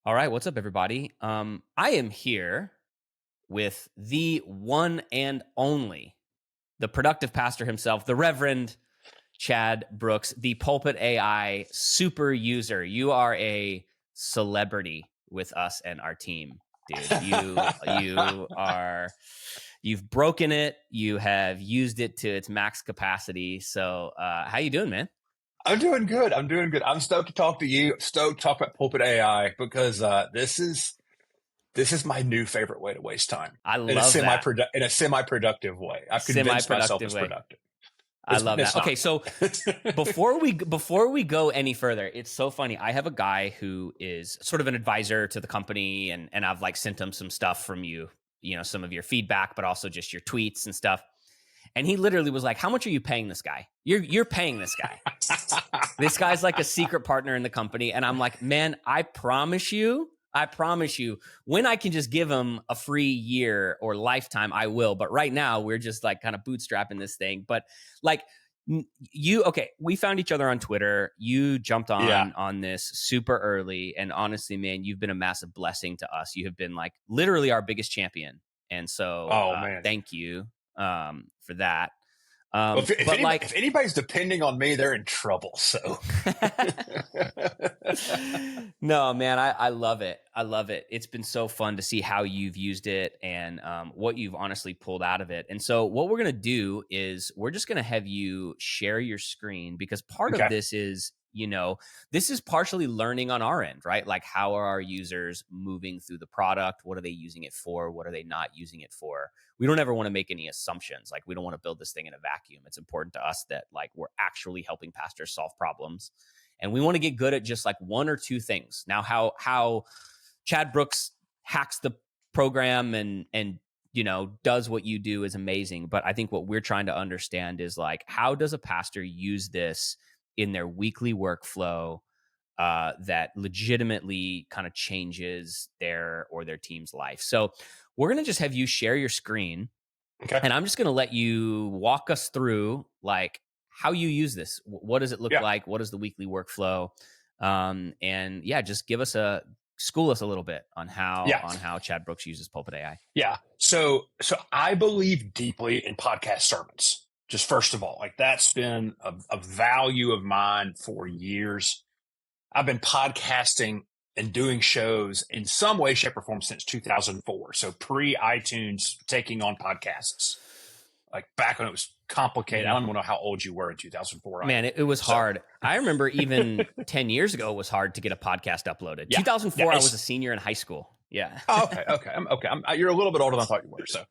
All right, what's up, everybody? I am here with the one and only, the productive pastor himself, the Reverend Chad Brooks, the Pulpit AI super user. You are a celebrity with us and our team, dude. You've broken it. You have used it to its max capacity. So, how you doing, man? I'm doing good. I'm stoked to talk to you. Stoked to talk about Pulpit AI because this is my new favorite way to waste time I in a love that semi productive way. I've convinced myself semi-productive it's way. productive. I love It's that. Okay, not. so before we go any further, it's so funny. I have a guy who is sort of an advisor to the company, and I've like sent him some stuff from you, some of your feedback, but also just your tweets and stuff. And he literally was like, "How much are you paying this guy? You're paying this guy. This guy's like a secret partner in the company." And I'm like, "Man, I promise you, when I can just give him a free year or lifetime, I will. But right now, we're just like kind of bootstrapping this thing." But like okay, we found each other on Twitter. You jumped Yeah. on this super early, and honestly, man, you've been a massive blessing to us. You have been like literally our biggest champion, and so Oh man. thank you for that. Well, But like, if anybody's depending on me, they're in trouble. So no, man, I love it. I love it. It's been so fun to see how you've used it and what you've honestly pulled out of it. And so, what we're going to do is we're just going to have you share your screen because part of okay. this is, this is partially learning on our end, right? Like, how are our users moving through the product? What are they using it for? What are they not using it for? We don't ever want to make any assumptions. Like, we don't want to build this thing in a vacuum. It's important to us that like we're actually helping pastors solve problems, and we want to get good at just like one or two things. Now, how Chad Brooks hacks the program and does what you do is amazing. But I think what we're trying to understand is like, how does a pastor use this in their weekly workflow that legitimately kind of changes their team's life? So we're going to just have you share your screen, Okay. and I'm just going to let you walk us through like how you use this. What does it look Yeah. like? What is the weekly workflow? And yeah, just school us a little bit on Yeah. how Chad Brooks uses Pulpit AI. Yeah. So I believe deeply in podcast sermons. Just first of all, like that's been a value of mine for years. I've been podcasting and doing shows in some way, shape, or form since 2004. So pre iTunes taking on podcasts, like back when it was complicated. I don't even know how old you were in 2004. Man, it was So hard. I remember even 10 years ago, it was hard to get a podcast uploaded. yeah, yeah. 2004, I was a senior in high school. Yeah. Oh, okay. You're a little bit older than I thought you were. So,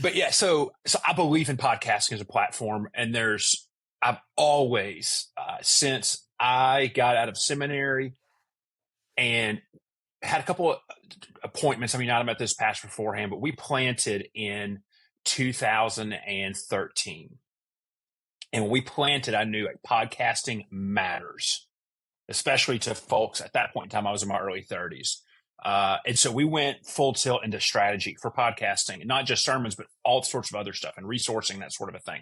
but yeah, so I believe in podcasting as a platform, and I've always, since I got out of seminary and had a couple of appointments. I mean, I met this pastor beforehand, but we planted in 2013. And when we planted, I knew like podcasting matters, especially to folks at that point in time. I was in my early 30s. And so we went full tilt into strategy for podcasting, and not just sermons, but all sorts of other stuff and resourcing, that sort of a thing.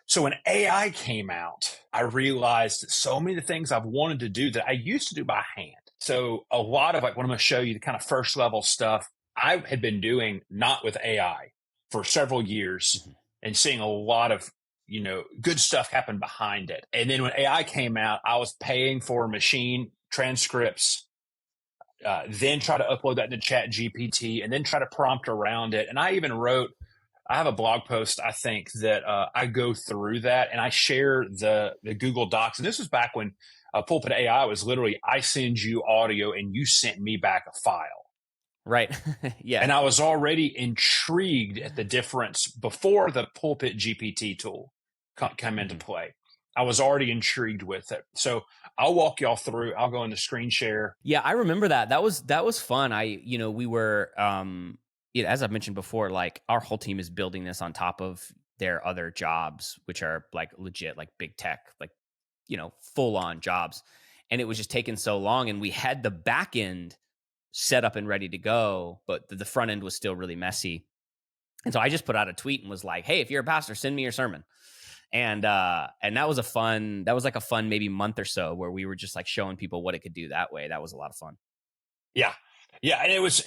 So when AI came out, I realized that so many of the things I've wanted to do that I used to do by hand. So a lot of like what I'm going to show you, the kind of first level stuff I had been doing, not with AI for several years, and seeing a lot of, good stuff happen behind it. And then when AI came out, I was paying for machine transcripts, then try to upload that into Chat GPT, and then try to prompt around it. And I have a blog post, I think, that I go through that, and I share the Google Docs. And this was back when Pulpit AI was literally, I send you audio and you sent me back a file. Right. Yeah. And I was already intrigued at the difference before the Pulpit GPT tool come into play. I was already intrigued with it. So I'll walk y'all through. I'll go into screen share. Yeah, I remember that. That was fun. We were, as I've mentioned before, like our whole team is building this on top of their other jobs, which are like legit, like big tech, like, full on jobs. And it was just taking so long, and we had the back end set up and ready to go, but the front end was still really messy. And so I just put out a tweet and was like, "Hey, if you're a pastor, send me your sermon." And that was like a fun maybe month or so where we were just like showing people what it could do that way. That was a lot of fun. Yeah. Yeah. And it was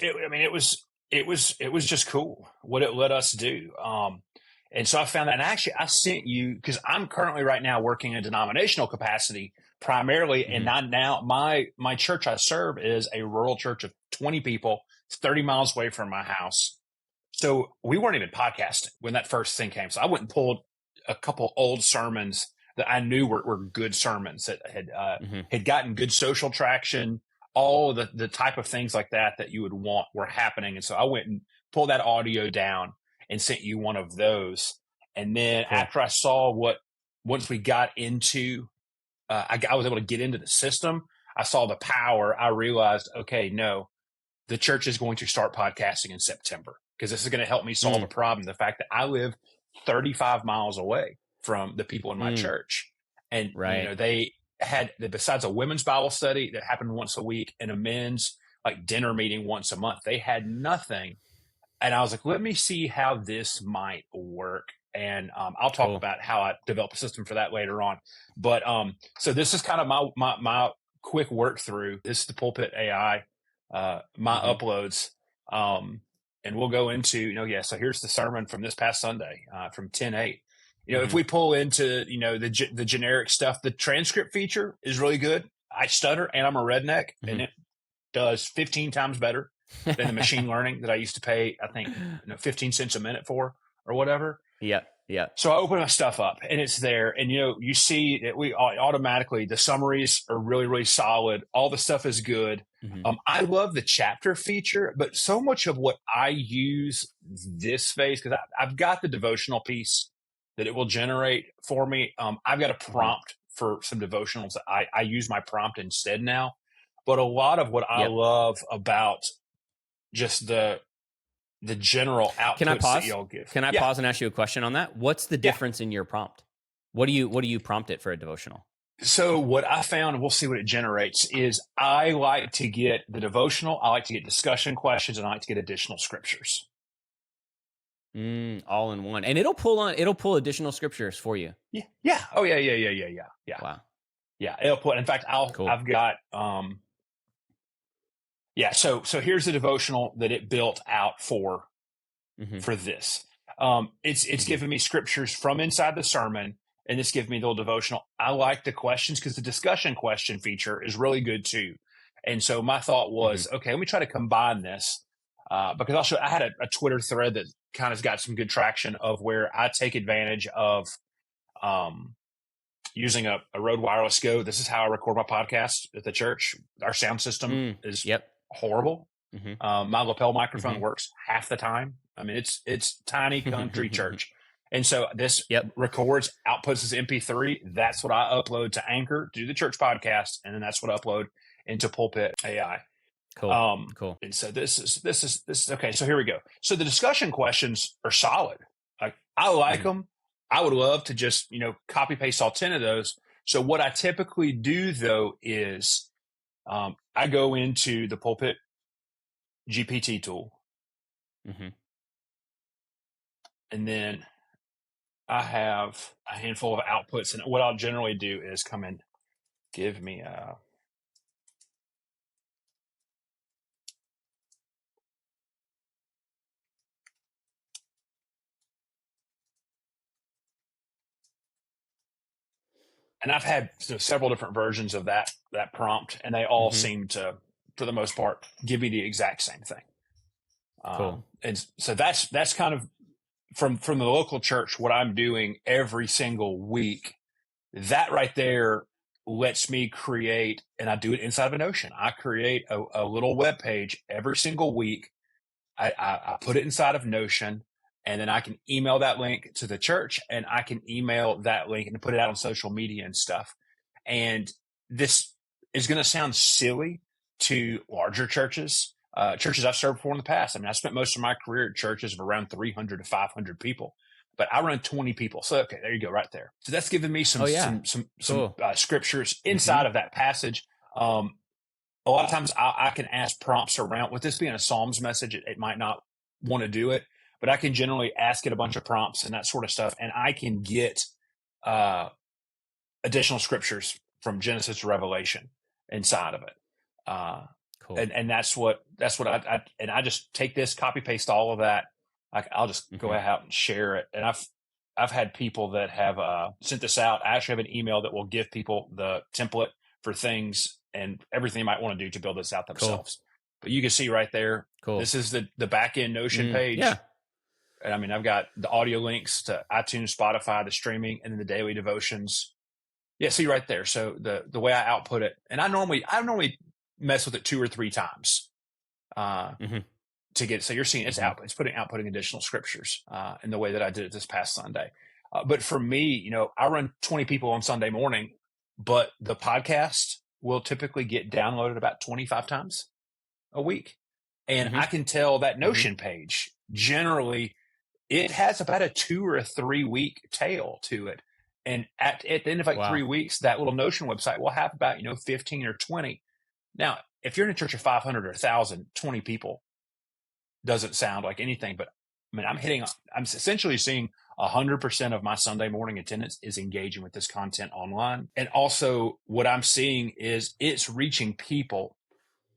just cool what it let us do. And so I found that, and actually I sent you, because I'm currently right now working in a denominational capacity primarily. And Hmm. now my church I serve is a rural church of 20 people. It's 30 miles away from my house. So we weren't even podcasting when that first thing came. So I went and pulled a couple old sermons that I knew were good sermons that Hmm. had gotten good social traction. All the type of things like that you would want were happening. And so I went and pulled that audio down and sent you one of those. And then Cool. after I saw once we got into, I was able to get into the system. I saw the power. I realized, okay, no, the church is going to start podcasting in September, because this is going to help me solve a Mm, problem. The fact that I live 35 miles away from the people in my mm, church. And, right. they had, besides a women's Bible study that happened once a week and a men's like dinner meeting once a month, they had nothing. And I was like, let me see how this might work. And I'll talk Cool. about how I develop a system for that later on. But so this is kind of my quick work through. This is the Pulpit AI, my Hmm. uploads. And we'll go into, so here's the sermon from this past Sunday, from 10:8. If Hmm. we pull into, the generic stuff, the transcript feature is really good. I stutter and I'm a redneck, Hmm. and it does 15 times better than the machine learning that I used to pay, I think, 15 cents a minute for or whatever. Yep. Yep. So I open my stuff up and it's there. And, you see that we automatically, the summaries are really, really solid. All the stuff is good. Hmm. I love the chapter feature, but so much of what I use this phase, because I've got the devotional piece that it will generate for me. I've got a Hmm. prompt for some devotionals that I use my prompt instead now. But a lot of what I Yep. love about just the general Can I outputs that pause? y'all give. Can I Yeah. pause and ask you a question on that? What's the Yeah. difference in your prompt? What do you prompt it for a devotional? So what I found, and we'll see what it generates, is I like to get the devotional, I like to get discussion questions, and I like to get additional scriptures. All in one, and it'll pull additional scriptures for you. Yeah. Yeah. Oh yeah. Yeah. Yeah. Yeah. Yeah. Yeah. Wow. Yeah. It'll put, in fact, Cool. I've got, yeah. So here's the devotional that it built out Hmm. for this. It's Hmm. giving me scriptures from inside the sermon, and it's giving me the little devotional. I like the questions because the discussion question feature is really good too. And so my thought Hmm. was, okay, let me try to combine this, because also I had a Twitter thread that kind of got some good traction of where I take advantage of um, using a Rode Wireless Go. This is how I record my podcast at the church. Our sound system is Yep. horrible. Hmm. My lapel microphone Hmm. works half the time. I mean, it's tiny country church. And so this Yep. records, outputs as MP3. That's what I upload to Anchor, do the church podcast, and then that's what I upload into Pulpit AI. Cool. Cool. And so this is okay. So here we go. So the discussion questions are solid. Like, I like Hmm. them. I would love to just copy paste all 10 of those. So what I typically do though is I go into the Pulpit GPT tool, Hmm. and then I have a handful of outputs. And what I'll generally do is come in, give me a, and I've had several different versions of that prompt, and they all Hmm. seem to, for the most part, give me the exact same thing. Cool. And so that's kind of from the local church what I'm doing every single week. That right there lets me create, and I do it inside of a Notion. I create a little web page every single week. I put it inside of Notion, and then I can email that link to the church, and I can email that link and put it out on social media and stuff. And this is going to sound silly to larger churches, churches I've served for in the past. I mean, I spent most of my career at churches of around 300 to 500 people, but I run 20 people. So, okay, there you go, right there. So that's given me Oh yeah. some Cool. scriptures Hmm. inside of that passage. A lot of times I can ask prompts around, with this being a Psalms message, it might not want to do it, but I can generally ask it a bunch of prompts and that sort of stuff. And I can get uh, additional scriptures from Genesis to Revelation inside of it. Uh, Cool. And that's what I just take this, copy paste all of that. I'll just go Hmm. out and share it. And I've had people that have sent this out. I actually have an email that will give people the template for things and everything they might want to do to build this out Cool. themselves. But you can see right there, Cool. this is the back end Notion Yeah. page. And I mean, I've got the audio links to iTunes, Spotify, the streaming, and then the daily devotions. Yeah, see right there. So the way I output it, and I normally mess with it 2 or 3 times Hmm. to get. So you're seeing it's Hmm. out. It's outputting additional scriptures in the way that I did it this past Sunday. But for me, I run 20 people on Sunday morning, but the podcast will typically get downloaded about 25 times a week, and Hmm. I can tell that Hmm. Notion page generally it has about a 2 or 3 week tail to it. And at the end of like Wow. 3 weeks, that little Notion website will have about, 15 or 20. Now, if you're in a church of 500 or 1,000, 20 people doesn't sound like anything. But I mean, I'm essentially seeing 100% of my Sunday morning attendance is engaging with this content online. And also what I'm seeing is it's reaching people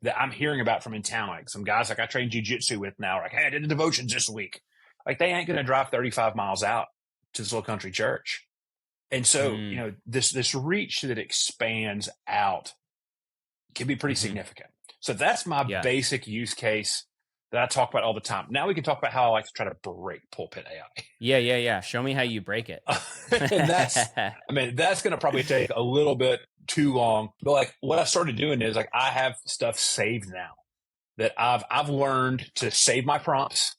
that I'm hearing about from in town. Like some guys like I train jujitsu with now, like, hey, I did the devotions this week. Like they ain't going to drive 35 miles out to this little country church. And so, Mm. this reach that expands out can be pretty Hmm. significant. So that's my Yeah. basic use case that I talk about all the time. Now we can talk about how I like to try to break Pulpit Yeah. Yeah. Yeah. Show me how you break it. AI. And that's going to probably take a little bit too long. But like what I started doing is like I have stuff saved now that I've learned to save my prompts.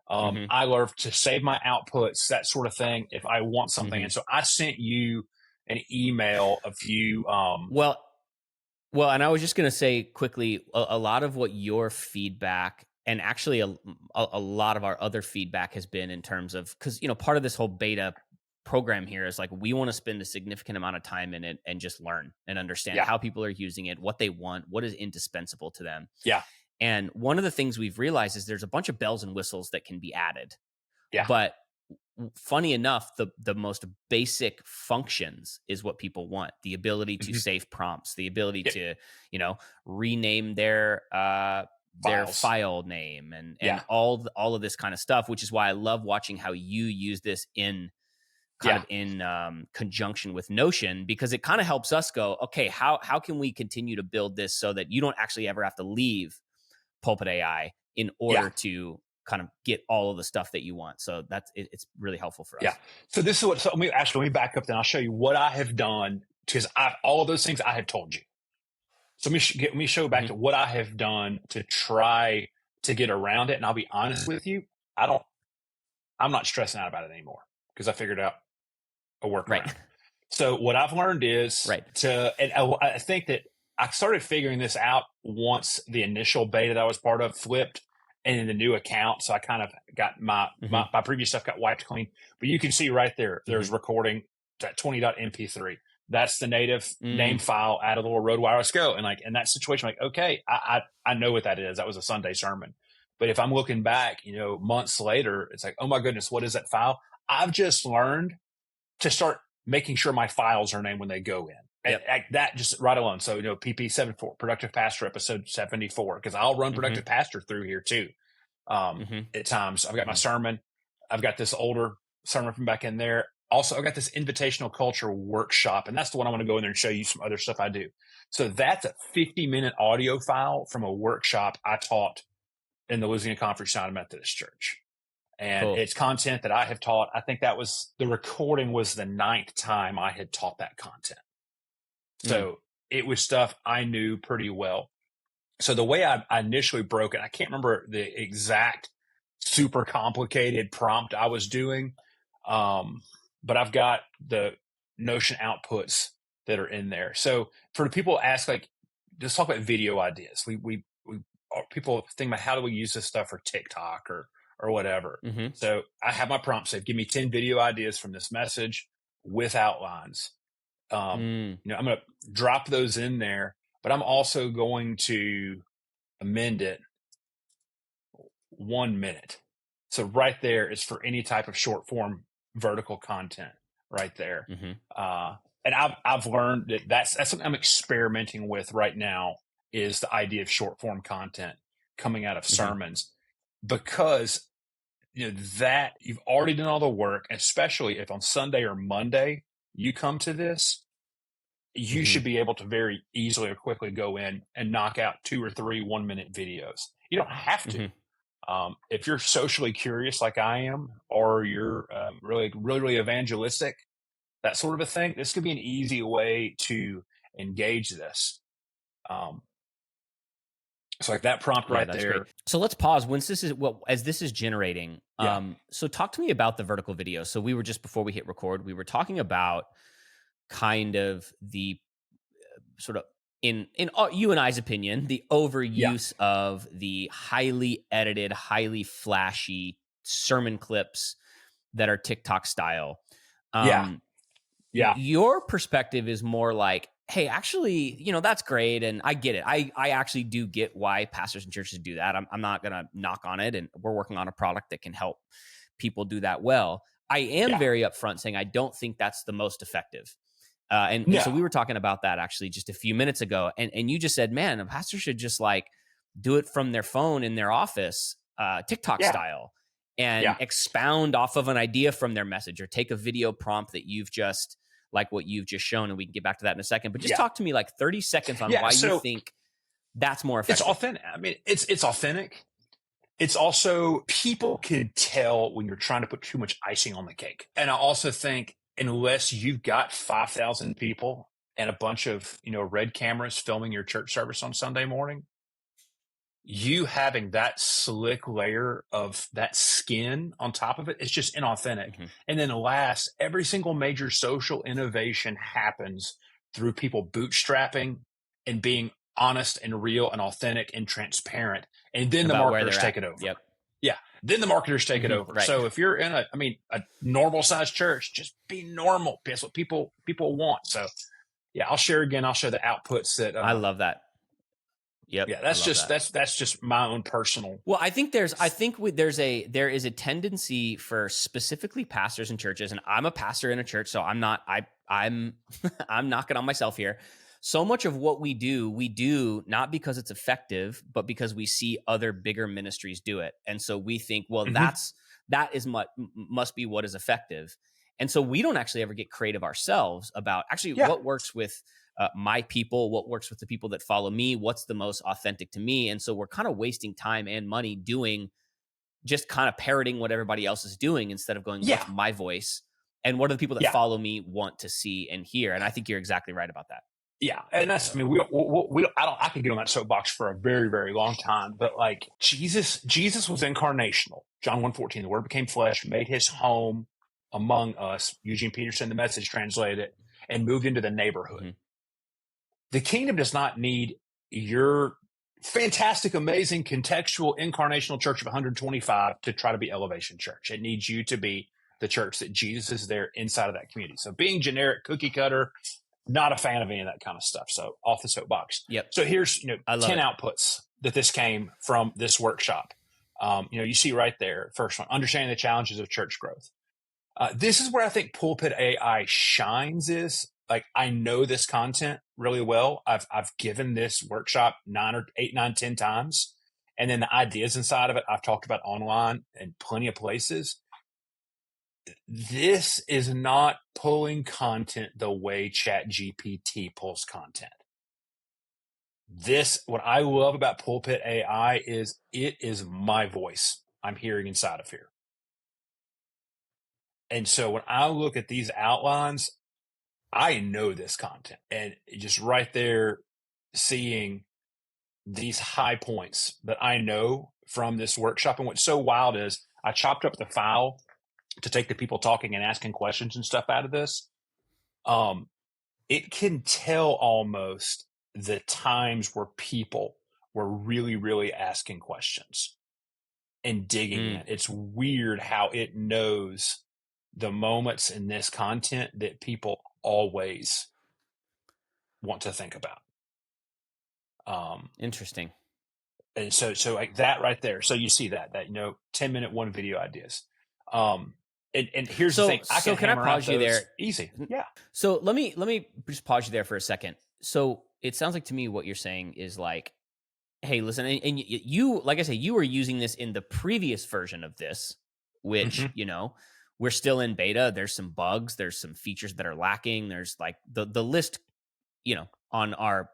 Hmm. I learned to save my outputs, that sort of thing, if I want something. Hmm. And so I sent you an email a few. Well, Well, and I was just going to say quickly, a lot of what your feedback and actually a lot of our other feedback has been in terms of, because, part of this whole beta program here is like, we want to spend a significant amount of time in it and just learn and understand Yeah, how people are using it, what they want, what is indispensable to them. yeah, And one of the things we've realized is there's a bunch of bells and whistles that can be added, yeah, but funny enough, the most basic functions is what people want: the ability to hmm save prompts, the ability yeah, to rename their files. file name, and Yeah, all of this kind of stuff, which is why I love watching how you use this in kind yeah, of in conjunction with Notion, because it kind of helps us go, okay, how can we continue to build this so that you don't actually ever have to leave Pulpit AI in yeah, order to kind of get all of the stuff that you want. So it's really helpful for yeah. us. So this is what. So let me back up. Then I'll show you what I have done because all of those things I have told you. So let me show back Hmm. to what I have done to try to get around it. And I'll be honest with you, I don't. I'm not stressing out about it anymore because I figured out a Right. workaround. So what I've learned is Right. and I think that I started figuring this out once the initial beta that I was part of flipped and in the new account. So I kind of got Hmm. my previous stuff got wiped clean. But you can see right there, Hmm. there's recording that 20.mp3. That's the native name Mm. file out of the little Road Wireless Go. And like in that situation, like, okay, I know what that is. That was a Sunday sermon. But if I'm looking back, months later, it's like, oh my goodness, what is that file? I've just learned to start making sure my files are named when they go in. And Yep. that just right alone. So, PP74, Productive Pastor, episode 74, because I'll run Hmm. Productive Pastor through here too. Hmm. At times, I've got my Hmm. sermon. I've got this older sermon from back in there. Also, I've got this invitational culture workshop, and that's the one I want to go in there and show you some other stuff I do. So that's a 50-minute audio file from a workshop I taught in the Louisiana Conference United Methodist Church. And Cool. it's content that I have taught. I think the recording was the 9th time I had taught that content. Mm. So it was stuff I knew pretty well. So the way I initially broke it, I can't remember the exact super complicated prompt I was doing. But I've got the Notion outputs that are in there. So for the people ask, like, just talk about video ideas. We people think about how do we use this stuff for TikTok or whatever. Hmm. So I have my prompt saved. Give me 10 video ideas from this message with outlines. Mm. I'm going to drop those in there, but I'm also going to amend it 1 minute. So right there is for any type of short form vertical content right there. Hmm. Uh, and I've learned that that's something I'm experimenting with right now is the idea of short form content coming out of Hmm. sermons, because that you've already done all the work, especially if on Sunday or Monday you come to this, you Hmm. should be able to very easily or quickly go in and knock out 2 or 3 1-minute videos. You don't have to. Hmm. If you're socially curious like I am, or you're really, really, really evangelistic, that sort of a thing, this could be an easy way to engage this. Um, so like that prompt Yeah, right that's great. there. So let's pause once this is as this is generating. Yeah. So talk to me about the vertical video. So we were just before we hit record, we were talking about kind of the sort of in you and I's opinion, the Yeah. overuse of the highly edited, highly flashy sermon clips that are TikTok style. Yeah. Um, Yeah. your perspective is more like, hey, actually, that's great, and I get it. I actually do get why pastors and churches do that. I'm not gonna knock on it, and we're working on a product that can help people do that well. I am Yeah. very upfront saying I don't think that's the most effective. And so No. we were talking about that actually just a few minutes ago, and you just said, man, a pastor should just like do it from their phone in their office, TikTok Yeah. style, and Yeah. expound off of an idea from their message, or take a video prompt that you've just like what you've just shown, and we can get back to that in a second. But just Yeah. talk to me like 30 seconds on Yeah. why you So think that's more it's effective. authentic. I mean, it's authentic. It's also, people can tell when you're trying to put too much icing on the cake. And I also think, unless you've got 5,000 people and a bunch of, red cameras filming your church service on Sunday morning, you having that slick layer of that skin on top of it, it's just inauthentic. Mm-hmm. And then last, every single major social innovation happens through people bootstrapping and being honest and real and authentic and transparent. And then the About where marketers they're at. take it over. Yep. Yeah. Then the marketers take it Mm-hmm. over. Right. So if you're in a normal sized church, just be normal. That's what people want. So yeah, I'll share again. I'll show the outputs that, I love that. Yep. yeah, I that's love just, that. that's just my own personal. Well, I think there is a tendency for specifically pastors and churches, and I'm a pastor in a church, so I'm I'm knocking on myself here. So much of what we do not because it's effective, but because we see other bigger ministries do it, and so we think, well, Mhm. that is must be what is effective, and so we don't actually ever get creative ourselves about actually Yeah. what works with my people, what works with the people that follow me, what's the most authentic to me. And so we're kind of wasting time and money doing just kind of parroting what everybody else is doing instead of going, Yeah. what's my voice? And what do the people that Yeah. follow me want to see and hear? And I think you're exactly right about that. Yeah. And that's, I mean, I could get on that soapbox for a very, very long time, but like Jesus was incarnational. John 1:14, the word became flesh, made his home among us. Eugene Peterson, the Message, translated it, and moved into the neighborhood. Mm-hmm. The kingdom does not need your fantastic, amazing, contextual, incarnational church of 125 to try to be Elevation Church. It needs you to be the church that Jesus is there inside of that community. So being generic, cookie cutter, not a fan of any of that kind of stuff. So off the soapbox. Yep. So here's, I love 10 it. outputs that this came from this workshop. You see right there, first one, understanding the challenges of church growth. This is where I think Pulpit AI shines, is like, I know this content really well. I've given this workshop 9 or 8, 9, 10 times. And then the ideas inside of it, I've talked about online in plenty of places. This is not pulling content the way ChatGPT pulls content. What I love about Pulpit AI is it is my voice I'm hearing inside of here. And so when I look at these outlines, I know this content, and just right there, seeing these high points that I know from this workshop. And what's so wild is I chopped up the file to take the people talking and asking questions and stuff out of this. It can tell almost the times where people were really, really asking questions and digging in. It's weird how it knows the moments in this content that people always want to think about. Interesting. And so like that right there. So you see that 10-minute one video ideas. And here's the thing, I can can I hammer out pause you those there? easy. Yeah. So let me just pause you there for a second. So it sounds like to me what you're saying is like, hey, listen, and you, like I say, you were using this in the previous version of this, which, Hmm. we're still in beta. There's some bugs, there's some features that are lacking. There's like the list, on our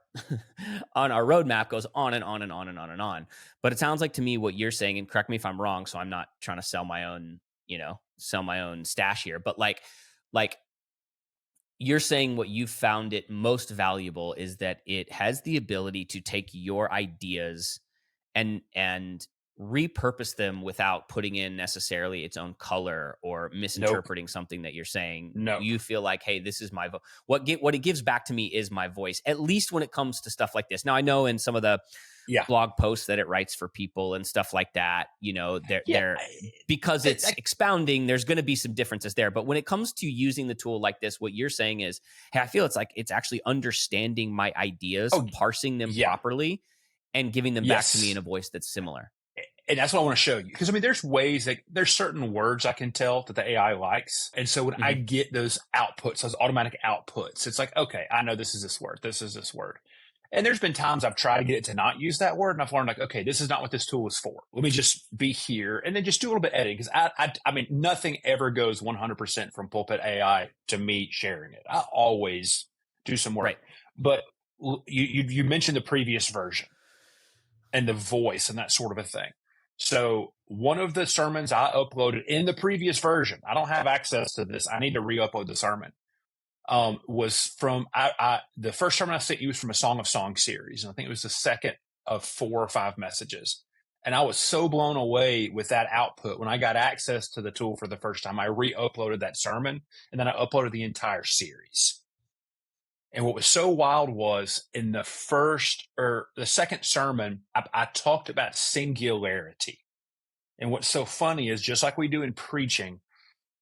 on our roadmap goes on and on and on and on and on. But it sounds like to me what you're saying, and correct me if I'm wrong, so I'm not trying to sell my own stash here, but like you're saying what you found it most valuable is that it has the ability to take your ideas and repurpose them without putting in necessarily its own color or Nope. misinterpreting something that you're saying. Nope. You feel like, hey, this is my what it gives back to me is my voice, at least when it comes to stuff like this. Now I know in some of the Yeah. blog posts that it writes for people and stuff like that, Yeah. they're because it's expounding, there's going to be some differences there. But when it comes to using the tool like this, what you're saying is, hey, I feel it's like it's actually understanding my ideas, Oh, parsing them yeah. properly, and giving them back to me in Yes. a voice that's similar. And that's what I want to show you. Because I mean, there's ways that there's certain words I can tell that the AI likes. And so when I Hmm. get those outputs, those automatic outputs, it's like, okay, I know this is this word. This is this word. And there's been times I've tried to get it to not use that word. And I've learned like, okay, this is not what this tool is for. Let me just be here and then just do a little bit of editing. Because I mean, nothing ever goes 100% from Pulpit AI to me sharing it. I always do some work. Right. But you mentioned the previous version and the voice and that sort of a thing. So one of the sermons I uploaded in the previous version, I don't have access to this. I need to re-upload the sermon. Was from the first sermon I sent you was from a Song of Songs series, and I think it was the second of 4 or 5 messages. And I was so blown away with that output when I got access to the tool for the first time. I re-uploaded that sermon, and then I uploaded the entire series. And what was so wild was in the first or the second sermon, I talked about singularity. And what's so funny is just like we do in preaching,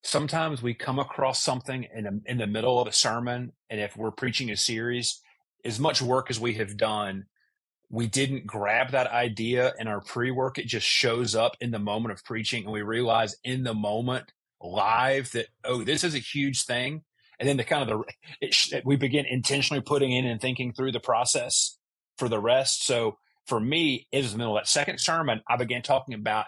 sometimes we come across something in the middle of a sermon. And if we're preaching a series, as much work as we have done, we didn't grab that idea in our pre-work. It just shows up in the moment of preaching. And we realize in the moment live that, oh, this is a huge thing. And then we begin intentionally putting in and thinking through the process for the rest. So for me, it was the middle of that second sermon. I began talking about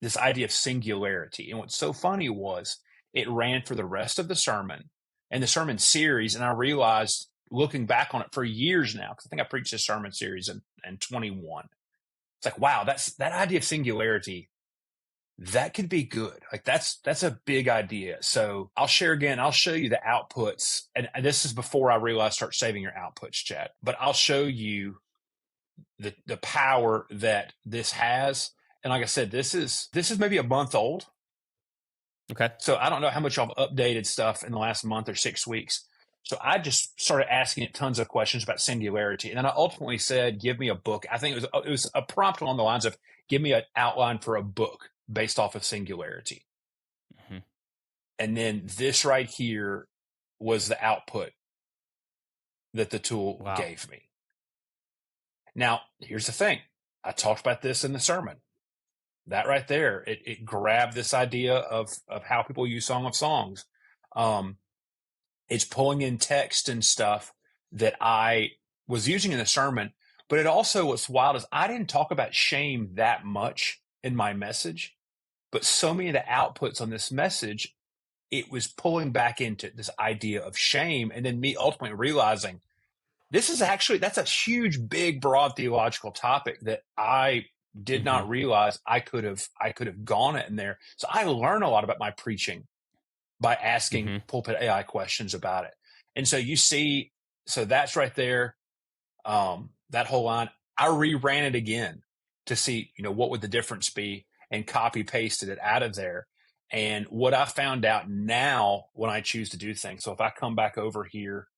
this idea of singularity. And what's so funny was it ran for the rest of the sermon and the sermon series. And I realized looking back on it for years now, because I think I preached this sermon series in 21. It's like, wow, that idea of singularity, that could be good. Like that's a big idea. So I'll share again. I'll show you the outputs. And this is before I realized start saving your outputs, Chad. But I'll show you the power that this has. And like I said, this is maybe a month old. Okay. So I don't know how much I've updated stuff in the last month or 6 weeks. So I just started asking it tons of questions about singularity. And then I ultimately said, give me a book. I think it was a prompt along the lines of give me an outline for a book based off of singularity. Hmm. And then this right here was the output that the tool Wow. gave me. Now, here's the thing. I talked about this in the sermon. That right there, it grabbed this idea of how people use Song of Songs. It's pulling in text and stuff that I was using in the sermon, but it also what's wild is I didn't talk about shame that much in my message, but so many of the outputs on this message, it was pulling back into this idea of shame, and then me ultimately realizing that's a huge, big, broad theological topic that I did Hmm. not realize I could have gone in there. So I learn a lot about my preaching by asking Hmm. Pulpit AI questions about it. And so you see, so that's right there. That whole line, I reran it again to see, what would the difference be, and copy pasted it out of there. And what I found out now when I choose to do things. So if I come back over here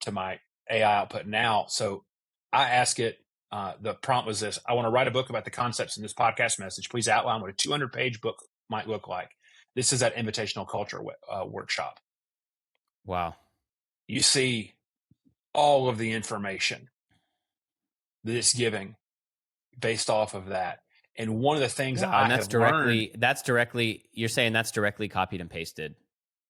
to my AI output now. So I ask it, the prompt was this: I want to write a book about the concepts in this podcast message. Please outline what a 200-page book might look like. This is that invitational culture workshop. Wow. You see all of the information that it's giving based off of that. And one of the things that Wow. I And have learned, you're saying that's directly copied and pasted.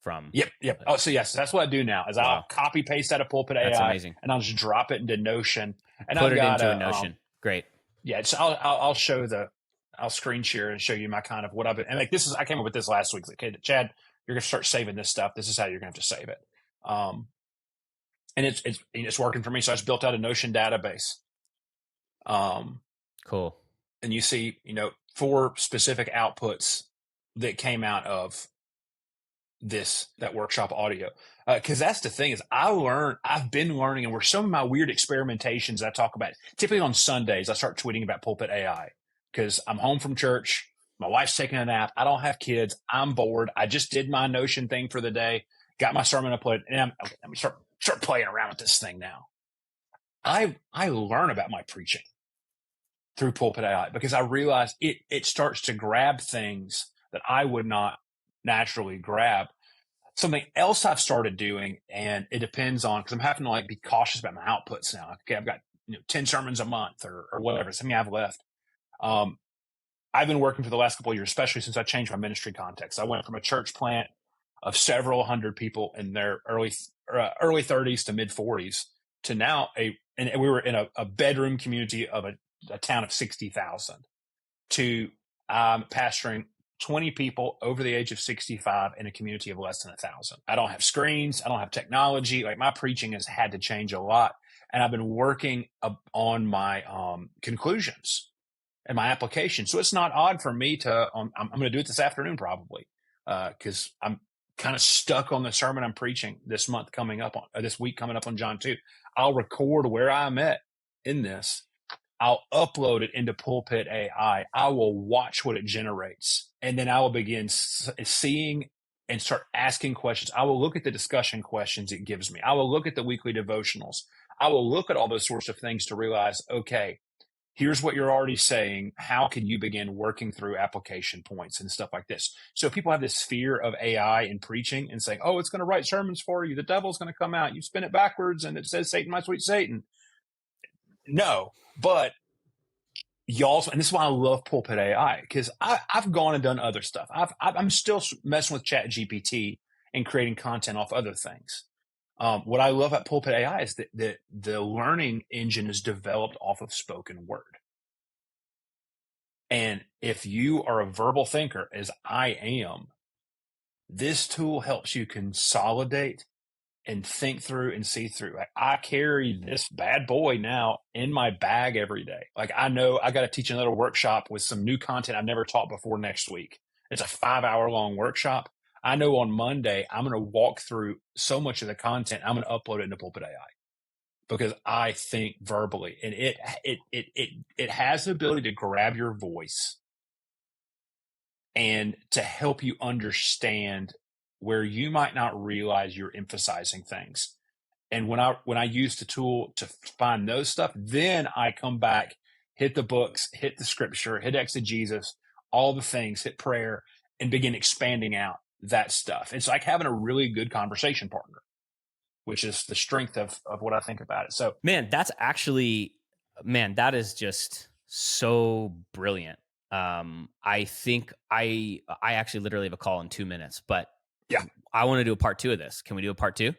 from. Yep, yep. uh, Oh, so yes, that's what I do now. Is I'll Wow, copy paste out of Pulpit that's AI amazing. and I'll just drop it into Notion. And Put I've it got into a a Notion. Great. yeah. So I'll show I'll screen share and show you my kind of what I've been, and like this is, I came up with this last week. Like, okay, Chad, you're gonna start saving this stuff. This is how you're gonna have to save it. And it's working for me. So I just built out a Notion database. Um, Cool. and you see, 4 specific outputs that came out of that workshop audio. Because that's the thing is I've been learning, and where some of my weird experimentations I talk about, typically on Sundays, I start tweeting about Pulpit AI because I'm home from church. My wife's taking a nap. I don't have kids. I'm bored. I just did my Notion thing for the day, got my sermon uploaded, and I'm going to start playing around with this thing now. I learn about my preaching through Pulpit AI because I realize it starts to grab things that I would not naturally grab. Something else I've started doing, and it depends on, because I'm having to be cautious about my outputs now. Okay, I've got 10 sermons a month or whatever, something I've left. I've been working for the last couple of years, especially since I changed my ministry context. I went from a church plant of several hundred people in their early 30s to mid 40s to now and we were in a bedroom community of a town of 60,000 to pastoring 20 people over the age of 65 in a community of less than 1,000. I don't have screens. I don't have technology. Like, my preaching has had to change a lot. And I've been working on my conclusions and my application. So it's not odd for me to, I'm going to do it this afternoon probably, because I'm kind of stuck on the sermon I'm preaching this week coming up on John 2. I'll record where I'm at in this. I'll upload it into Pulpit AI. I will watch what it generates, and then I will begin seeing and start asking questions. I will look at the discussion questions it gives me. I will look at the weekly devotionals. I will look at all those sorts of things to realize, okay, here's what you're already saying. How can you begin working through application points and stuff like this? So people have this fear of AI in preaching and saying, oh, it's going to write sermons for you. The devil's going to come out. You spin it backwards and it says, Satan, my sweet Satan. No, but y'all, and this is why I love Pulpit AI, because I've gone and done other stuff. I'm still messing with Chat GPT and creating content off other things. What I love about Pulpit AI is that the learning engine is developed off of spoken word. And if you are a verbal thinker, as I am, this tool helps you consolidate and think through and see through. Like, I carry this bad boy now in my bag every day. Like, I know I got to teach another workshop with some new content I've never taught before next week. It's a 5-hour long workshop. I know on Monday, I'm going to walk through so much of the content. I'm going to upload it into Pulpit AI because I think verbally, and it has the ability to grab your voice and to help you understand where you might not realize you're emphasizing things. And when I use the tool to find those stuff, then I come back, hit the books, hit the scripture, hit exegesis, all the things, hit prayer, and begin expanding out that stuff. It's like having a really good conversation partner, which is the strength of what I think about it. So, Man, that is just so brilliant. I think I actually literally have a call in 2 minutes, but yeah, I want to do a part 2 of this. Can we do a part 2?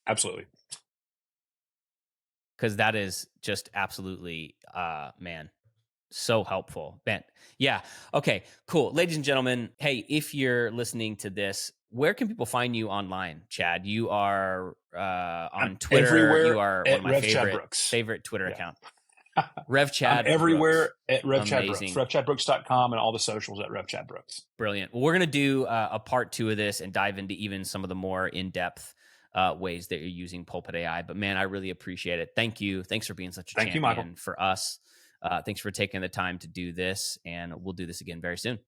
absolutely. Because that is just absolutely, man, so helpful. Man, yeah. Okay, cool. Ladies and gentlemen, hey, if you're listening to this, where can people find you online, Chad? You are on I'm Twitter. You everywhere are one at of my Rev Chad Brooks. favorite Twitter Yeah. account. Rev I'm Chad Brooks. everywhere at Rev Chad Brooks. Amazing. RevChadBrooks.com and all the socials at Rev Chad Brooks. Brilliant. Well, we're going to do a part 2 of this and dive into even some of the more in-depth ways that you're using Pulpit AI. But man, I really appreciate it. Thank you. Thanks for being such a Thank you, Michael. champion for us. Thanks for taking the time to do this, and we'll do this again very soon.